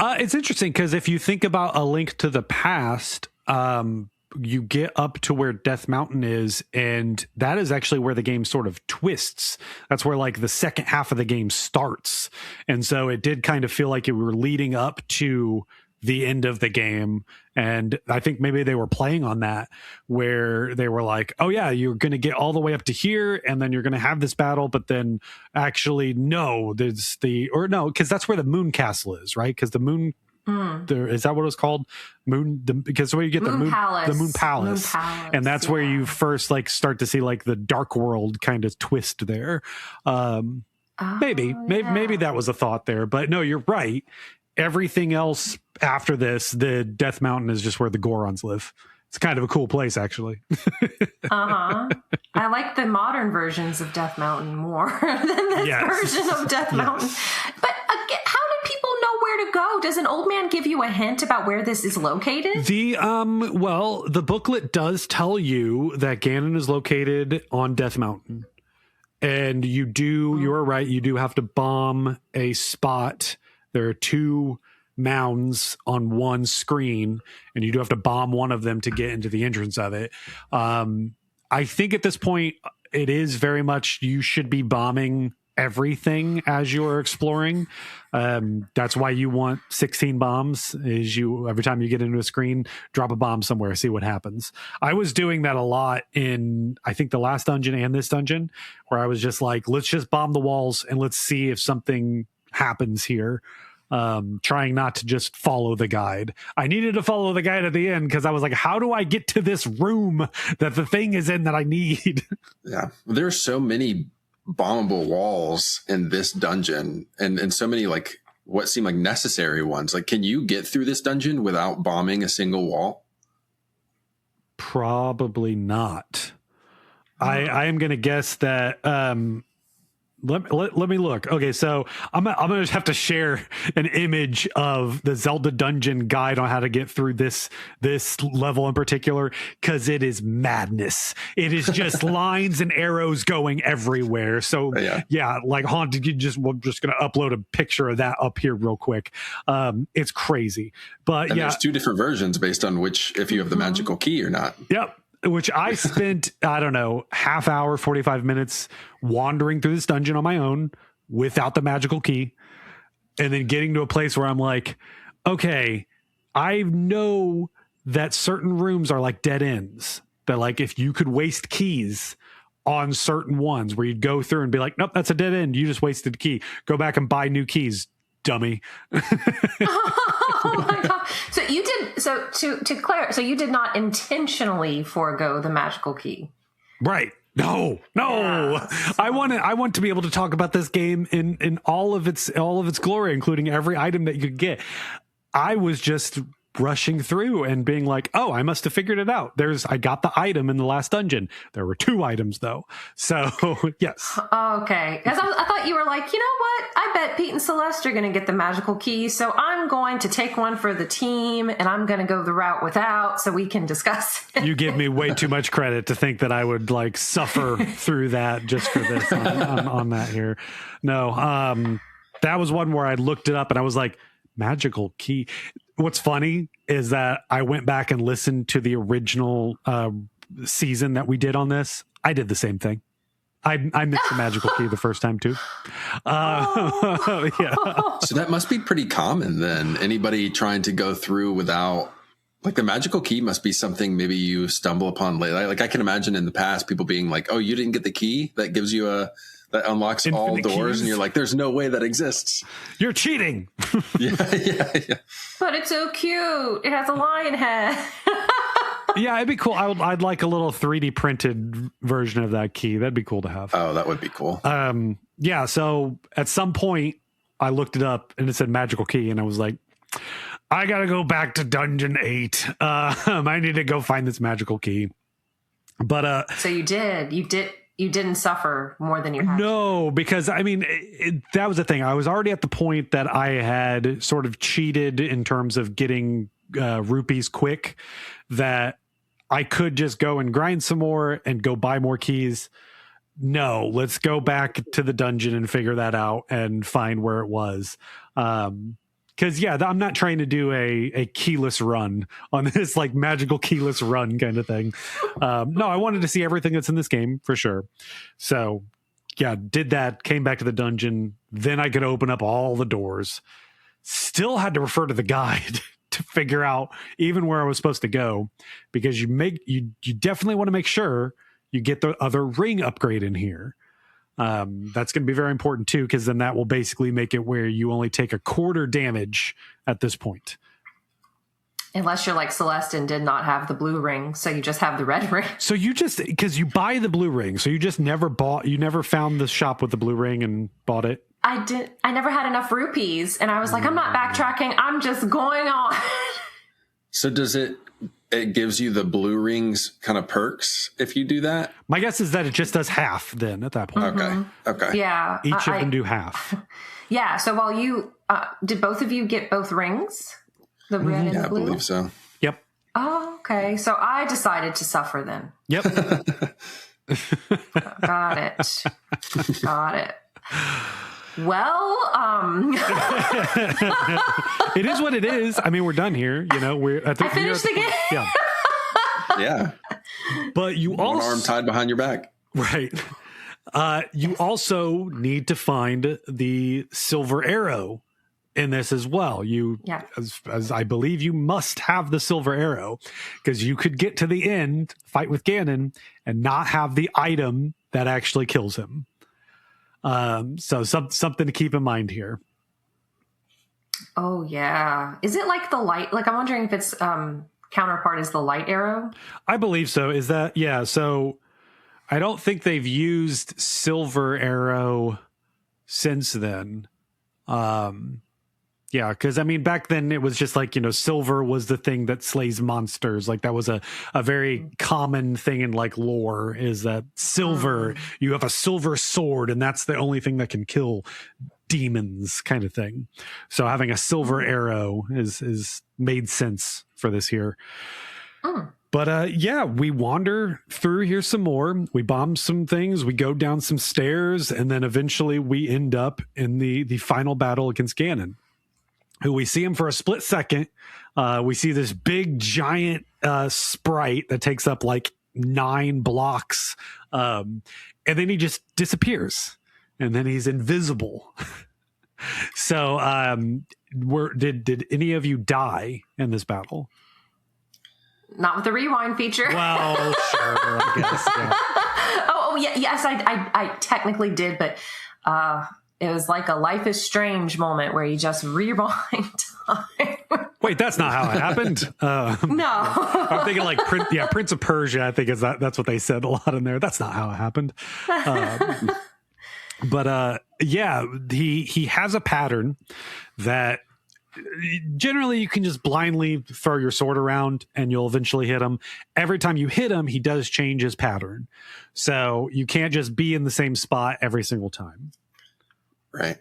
It's interesting because if you think about A Link to the Past, you get up to where Death Mountain is, and that is actually where the game sort of twists. That's where like the second half of the game starts. And so it did kind of feel like you were leading up to the end of the game. And I think maybe they were playing on that, where they were like, oh yeah, you're going to get all the way up to here and then you're going to have this battle. But then actually, no, because that's where the moon castle is, right? Because the moon, is that what it was called? Because where you get the moon palace. And that's where you first like start to see like the dark world kind of twist there. Maybe that was a thought there, but no, you're right. Everything else after this, the Death Mountain is just where the Gorons live. It's kind of a cool place, actually. I like the modern versions of Death Mountain more than this version of Death Mountain. But again, how do people know where to go? Does an old man give you a hint about where this is located? The booklet does tell you that Ganon is located on Death Mountain. And you're right, you do have to bomb a spot. There are two mounds on one screen, and you do have to bomb one of them to get into the entrance of it. I think at this point, it is very much you should be bombing everything as you're exploring. That's why you want 16 bombs, is you every time you get into a screen, drop a bomb somewhere, see what happens. I was doing that a lot in, I think, the last dungeon and this dungeon, where I was just like, let's just bomb the walls and let's see if something happens here. Trying not to just follow the guide. I needed to follow the guide at the end because I was like, how do I get to this room that the thing is in that I need? Yeah. There's so many bombable walls in this dungeon and so many like what seem like necessary ones. Like, can you get through this dungeon without bombing a single wall? Probably not. I am going to guess that let me look. Okay, so I'm gonna have to share an image of the Zelda dungeon guide on how to get through this level in particular, because it is madness. It is just lines and arrows going everywhere. So yeah, like Haunted, we're just gonna upload a picture of that up here real quick. It's crazy, but there's two different versions based on which if you have the magical key or not. Yep. Which I spent, I don't know, half hour, 45 minutes wandering through this dungeon on my own without the magical key. And then getting to a place where I'm like, okay, I know that certain rooms are like dead ends. That like if you could waste keys on certain ones where you'd go through and be like, nope, that's a dead end. You just wasted a key. Go back and buy new keys, dummy. Oh my god! So you did. So to clarify, so you did not intentionally forego the magical key, right? No. Yes. I want to be able to talk about this game in all of its glory, including every item that you could get. I was just rushing through and being like, oh, I must have figured it out. I got the item in the last dungeon. There were 2 items though. So yes. Okay. Because I thought you were like, you know what? I bet Pete and Celeste are going to get the magical key. So I'm going to take one for the team and I'm going to go the route without so we can discuss it. You give me way too much credit to think that I would like suffer through that just for this on that here. No. that was one where I looked it up and I was like, magical key. What's funny is that I went back and listened to the original season that we did on this. I did the same thing. I missed the magical key the first time too. Yeah. So that must be pretty common then. Anybody trying to go through without, like, the magical key must be something maybe you stumble upon late. Like I can imagine in the past people being like, "Oh, you didn't get the key that gives you that unlocks all Infinite doors," keys? and you're like, "There's no way that exists." You're cheating. Yeah. But it's so cute. It has a lion head. Yeah, it'd be cool. I'd like a little 3D printed version of that key. That'd be cool to have. Oh, that would be cool. Yeah, so at some point I looked it up and it said magical key and I was like, I gotta go back to dungeon 8. I need to go find this magical key. But So you didn't suffer more than you had. no, because I mean, that was the thing. I was already at the point that I had sort of cheated in terms of getting rupees quick, that I could just go and grind some more and go buy more keys. No, let's go back to the dungeon and figure that out and find where it was. Because yeah, I'm not trying to do a keyless run on this, like, magical keyless run kind of thing. No, I wanted to see everything that's in this game for sure. So yeah, did that, came back to the dungeon. Then I could open up all the doors. Still had to refer to the guide to figure out even where I was supposed to go, because you definitely want to make sure you get the other ring upgrade in here. That's going to be very important too, because then that will basically make it where you only take a quarter damage at this point. Unless you're like Celeste and did not have the blue ring, so you just have the red ring. So you just, because you buy the blue ring, so you just never found the shop with the blue ring and bought it. I never had enough rupees, and I was like, I'm not backtracking. I'm just going on. So does it gives you the blue rings kind of perks if you do that? My guess is that it just does half then at that point. Okay. Yeah. Each of them do half. Yeah. So while you, did both of you get both rings? The red and Yeah, the I blue? believe so. Yep. Oh, okay. So I decided to suffer then. Yep. Got it. Got it. Well, It is what it is. I mean, we're done here. You know, I finished the game. Yeah. Yeah. But you One also, arm tied behind your back. right. You also need to find the silver arrow in this as well. As I believe you must have the silver arrow, because you could get to the end, fight with Ganon, and not have the item that actually kills him. So something to keep in mind here. Oh yeah. Is it like the light? Like, I'm wondering if its counterpart is the light arrow. I believe so. Is that, yeah. So I don't think they've used silver arrow since then. Yeah, because I mean, back then it was just like, silver was the thing that slays monsters. Like, that was a very common thing in like lore, is that silver, you have a silver sword and that's the only thing that can kill demons, kind of thing. So having a silver arrow is made sense for this here. But yeah, we wander through here some more. We bomb some things. We go down some stairs, and then eventually we end up in the final battle against Ganon, who we see him for a split second. We see this big giant sprite that takes up like 9 blocks. And then he just disappears, and then he's invisible. So did any of you die in this battle? Not with the rewind feature. Well, sure, I guess. Yeah. Oh yeah, yes, I technically did, but it was like a Life is Strange moment where you just rewind time. Wait, that's not how it happened. No. I'm thinking like Prince of Persia. I think that's what they said a lot in there. That's not how it happened. But yeah, he has a pattern that generally you can just blindly throw your sword around and you'll eventually hit him. Every time you hit him, he does change his pattern. So you can't just be in the same spot every single time. Right.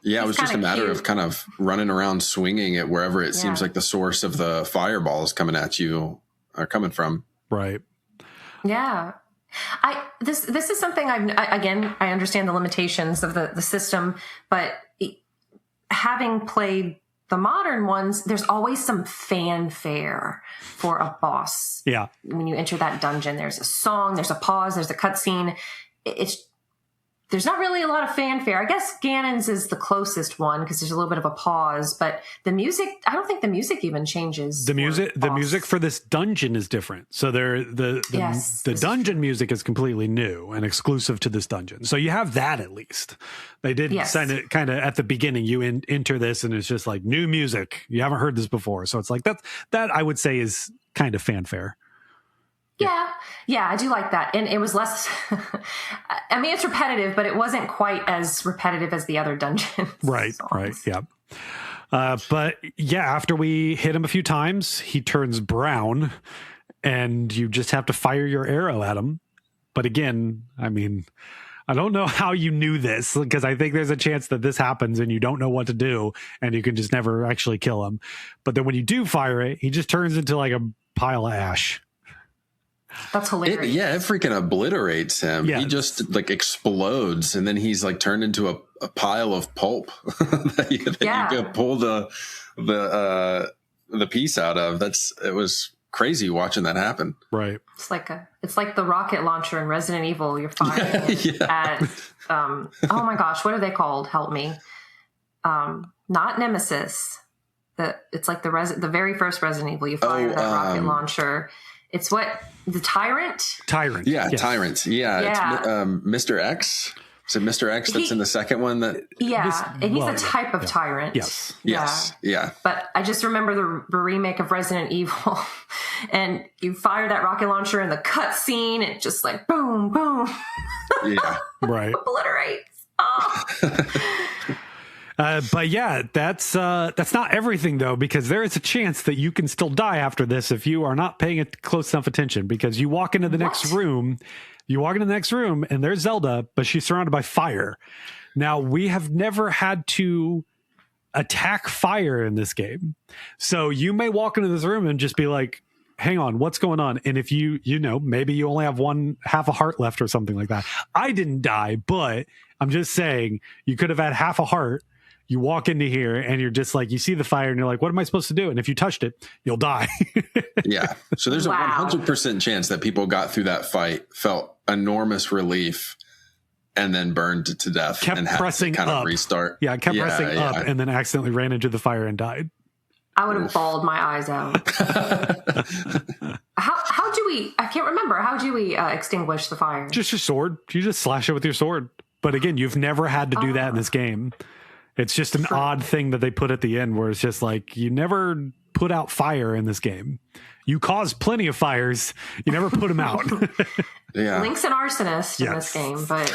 Yeah, it was just a matter of kind of running around swinging it wherever it seems like the source of the fireballs coming at you are coming from. Right. Yeah. This is something I understand the limitations of the system, but having played the modern ones, there's always some fanfare for a boss. Yeah. When you enter that dungeon, there's a song, there's a pause, there's a cutscene. There's not really a lot of fanfare. I guess Ganon's is the closest one because there's a little bit of a pause, but the music, I don't think the music even changes. The music for this dungeon is different. So the dungeon music is completely new and exclusive to this dungeon. So you have that at least. They did send it kind of at the beginning. You enter this and it's just like new music. You haven't heard this before. So it's like that I would say is kind of fanfare. Yeah, I do like that. And it was less, I mean, it's repetitive, but it wasn't quite as repetitive as the other dungeons. Right, yeah. But yeah, after we hit him a few times, he turns brown and you just have to fire your arrow at him. But again, I mean, I don't know how you knew this because I think there's a chance that this happens and you don't know what to do and you can just never actually kill him. But then when you do fire it, he just turns into like a pile of ash. That's hilarious. It freaking obliterates him. Yes. He just like explodes, and then he's like turned into a pile of pulp that you can pull the piece out of. It was crazy watching that happen. Right. It's like the rocket launcher in Resident Evil. You're firing at oh my gosh, what are they called? Help me. Not Nemesis. It's like the very first Resident Evil. You fire that rocket launcher. It's what the Tyrant. Yeah, yes. Tyrant. Yeah. It's, Mr. X. Is it Mr. X that's in the second one? And he's a type of Tyrant. Yes. But I just remember the remake of Resident Evil, and you fire that rocket launcher in the cutscene, it just like boom, boom. Yeah. Right. Obliterates. Oh. But yeah, that's not everything though, because there is a chance that you can still die after this if you are not paying close enough attention. Because you walk into the next room, and there's Zelda, but she's surrounded by fire. Now we have never had to attack fire in this game, so you may walk into this room and just be like, "Hang on, what's going on?" And if you maybe you only have half a heart left or something like that. I didn't die, but I'm just saying you could have had half a heart. You walk into here and you're just like, you see the fire and you're like, what am I supposed to do? And if you touched it, you'll die. Yeah. So there's a 100% chance that people got through that fight, felt enormous relief, and then burned to death. Kept and had pressing to kind up. of restart. Yeah, kept pressing up and then accidentally ran into the fire and died. I would have bawled my eyes out. How do we, I can't remember, how do we extinguish the fire? Just your sword. You just slash it with your sword. But again, you've never had to do that in this game. It's just an odd thing that they put at the end where it's just like, you never put out fire in this game. You caused plenty of fires. You never put them out. Yeah. Link's an arsonist in this game, but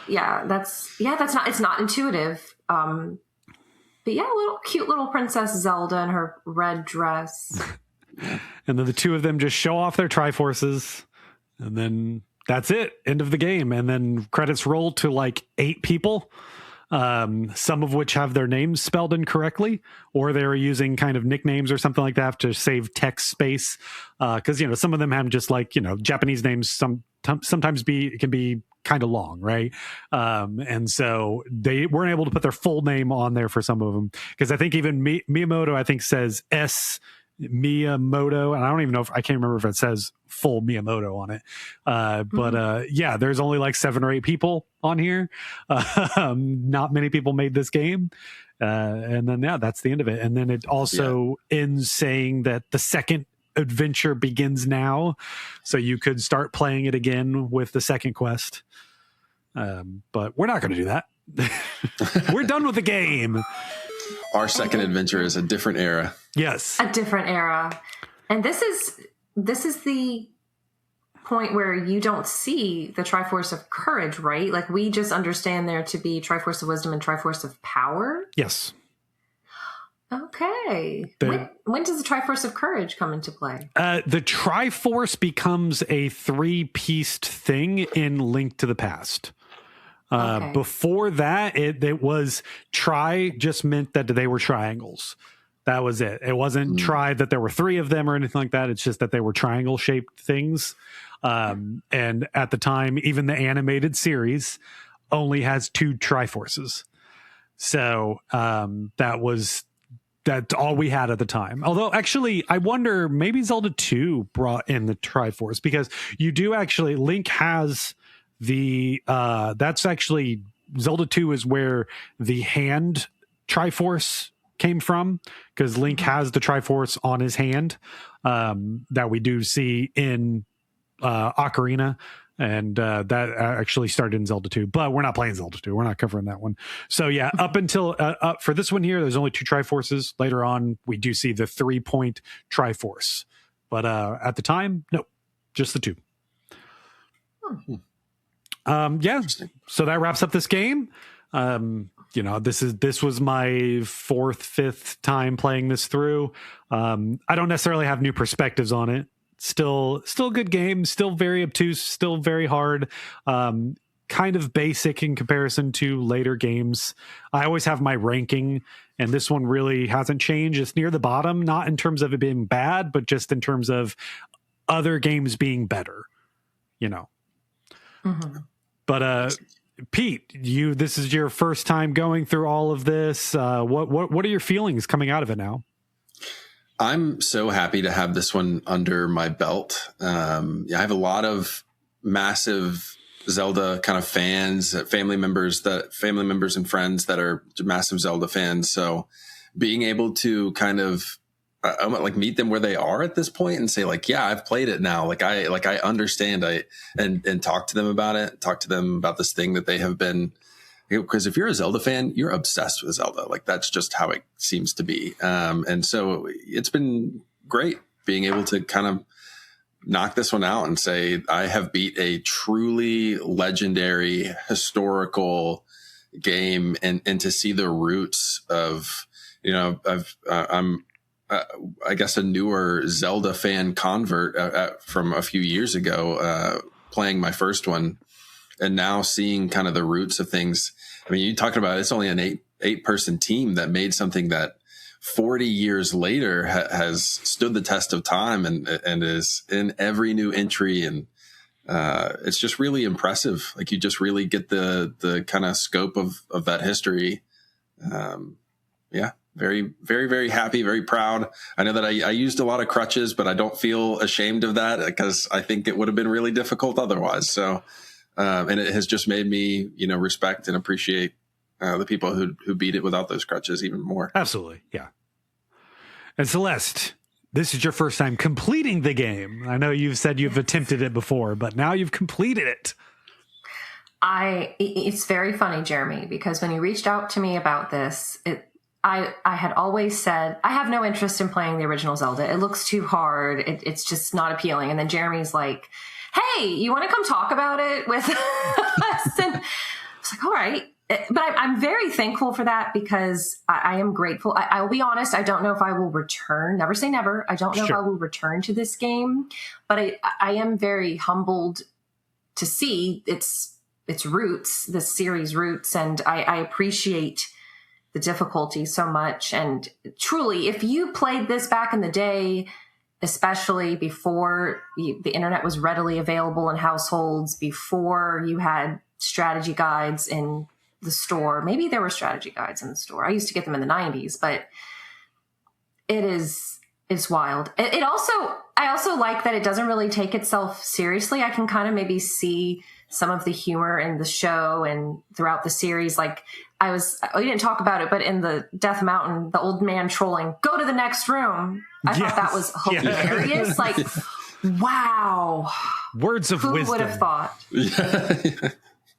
it's not intuitive. But yeah, cute little Princess Zelda in her red dress. And then the two of them just show off their Triforces, and then that's it. End of the game. And then credits roll to like 8 people. Some of which have their names spelled incorrectly, or they're using kind of nicknames or something like that to save text space. Because some of them have just like Japanese names. Sometimes it can be kind of long, right? And so they weren't able to put their full name on there for some of them, because I think even Miyamoto says S. Miyamoto, and I don't even know I can't remember if it says full Miyamoto on it. But there's only like 7 or 8 people on here. Not many people made this game. And then that's the end of it. And then it also ends saying that the second adventure begins now. So you could start playing it again with the second quest. But we're not going to do that. We're done with the game. Our second adventure is a different era. Yes. A different era. And this is the point where you don't see the Triforce of Courage, right? Like, we just understand there to be Triforce of Wisdom and Triforce of Power. Yes. Okay. When does the Triforce of Courage come into play? The Triforce becomes a 3-pieced thing in Link to the Past. Before that, it was just meant that they were triangles. That was it. It wasn't tri that there were 3 of them or anything like that. It's just that they were triangle shaped things. And at the time, even the animated series only has 2 Triforces. So that's all we had at the time. Although actually, I wonder, maybe Zelda 2 brought in the Triforce, because you do actually, Link has that's actually, Zelda 2 is where the hand Triforce came from, because Link has the Triforce on his hand, that we do see in Ocarina. And that actually started in Zelda 2, but we're not playing Zelda 2. We're not covering that one. So yeah, up until for this one here, there's only 2 Triforces. Later on, we do see the 3-point Triforce, but at the time, no, just the 2. Yeah. So that wraps up this game. This was my 4th, 5th time playing this through. I don't necessarily have new perspectives on it. Still a good game, still very obtuse, still very hard, kind of basic in comparison to later games. I always have my ranking, and this one really hasn't changed. It's near the bottom, not in terms of it being bad, but just in terms of other games being better, But Pete, this is your first time going through all of this. What are your feelings coming out of it now? I'm so happy to have this one under my belt. I have a lot of massive Zelda kind of fans, family members and friends that are massive Zelda fans. So being able to kind of meet them where they are at this point and say yeah, I've played it now. I understand. And talk to them about it. Talk to them about this thing that they have been. Because if you're a Zelda fan, you're obsessed with Zelda. That's just how it seems to be. And so it's been great being able to kind of knock this one out and say, I have beat a truly legendary historical game, and to see the roots of, I'm I guess a newer Zelda fan convert from a few years ago, playing my first one, and now seeing kind of the roots of things. I mean, you're talking about, it's only an eight person team that made something that 40 years later has stood the test of time and is in every new entry. And it's just really impressive. You just really get the kind of scope of that history. Yeah, very, very, very happy, very proud. I know that I used a lot of crutches, but I don't feel ashamed of that, because I think it would have been really difficult otherwise. So, and it has just made me, respect and appreciate the people who beat it without those crutches even more. Absolutely. Yeah. And Celeste, this is your first time completing the game. I know you've said you've attempted it before, but now you've completed it. It's very funny, Jeremy, because when you reached out to me about this, I had always said, I have no interest in playing the original Zelda. It looks too hard. It's just not appealing. And then Jeremy's like, hey, you want to come talk about it with us? And I was like, all right. But I'm very thankful for that, because I am grateful. I'll be honest, I don't know if I will return. Never say never. I don't know if I will return to this game. But I am very humbled to see its roots, the series roots. And I appreciate the difficulty so much. And truly, if you played this back in the day, especially before the internet was readily available in households, before you had strategy guides in the store, maybe there were strategy guides in the store. I used to get them in the 90s, but it's wild. I also like that it doesn't really take itself seriously. I can kind of maybe see some of the humor in the show and throughout the series. We didn't talk about it, but in the Death Mountain, the old man trolling, go to the next room. I thought that was hilarious. Wow. Words of wisdom. Who would have thought?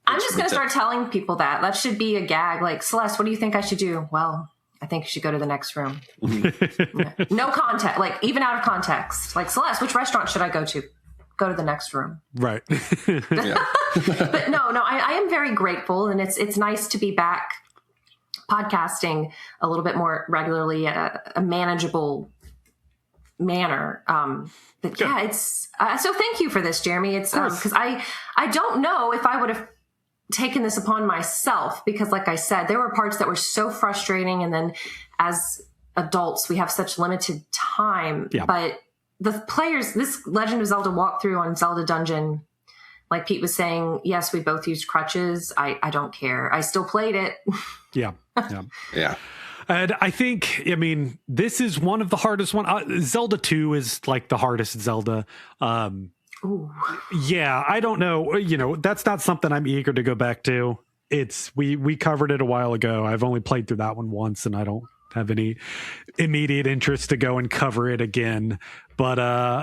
I'm just going to start telling people that. That should be a gag. Celeste, what do you think I should do? Well, I think you should go to the next room. No context, even out of context. Celeste, which restaurant should I go to? Go to the next room. Right. But no, I am very grateful, and it's nice to be back podcasting a little bit more regularly at a manageable manner. But yeah, it's so thank you for this, Jeremy. It's because I don't know if I would have taken this upon myself, because like I said, there were parts that were so frustrating, and then as adults we have such limited time. But the players, this Legend of Zelda walkthrough on Zelda Dungeon like Pete was saying, yes, we both used crutches. I don't care. I still played it. Yeah. Yeah. Yeah. And I think, I mean, this is one of the hardest one. Zelda 2 is like the hardest Zelda. Ooh. Yeah, I don't know. You know, that's not something I'm eager to go back to. We covered it a while ago. I've only played through that one once, and I don't have any immediate interest to go and cover it again. But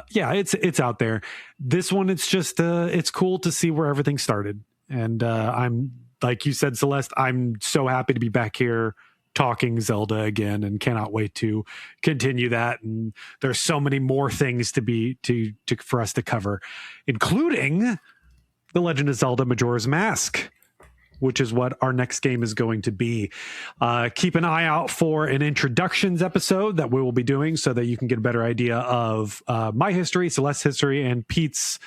yeah, it's out there. This one, it's just it's cool to see where everything started. And I'm, like you said, Celeste, I'm so happy to be back here talking Zelda again, and cannot wait to continue that. And there's so many more things for us to cover, including The Legend of Zelda Majora's Mask, which is what our next game is going to be. Keep an eye out for an introductions episode that we will be doing, so that you can get a better idea of my history, Celeste's history, and Pete's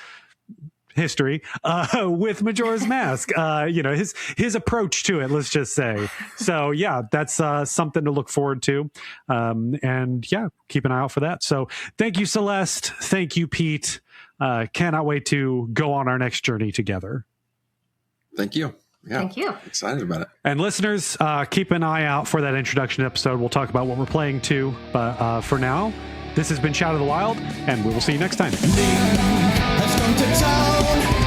history with Majora's Mask. You know, his approach to it, let's just say. So yeah, that's something to look forward to. And yeah, keep an eye out for that. So thank you, Celeste. Thank you, Pete. Cannot wait to go on our next journey together. Thank you. Yeah, Thank you. Excited about it. And listeners, keep an eye out for that introduction episode. We'll talk about what we're playing too. But for now, this has been Shout of the Wild, and we will see you next time. Has come to town.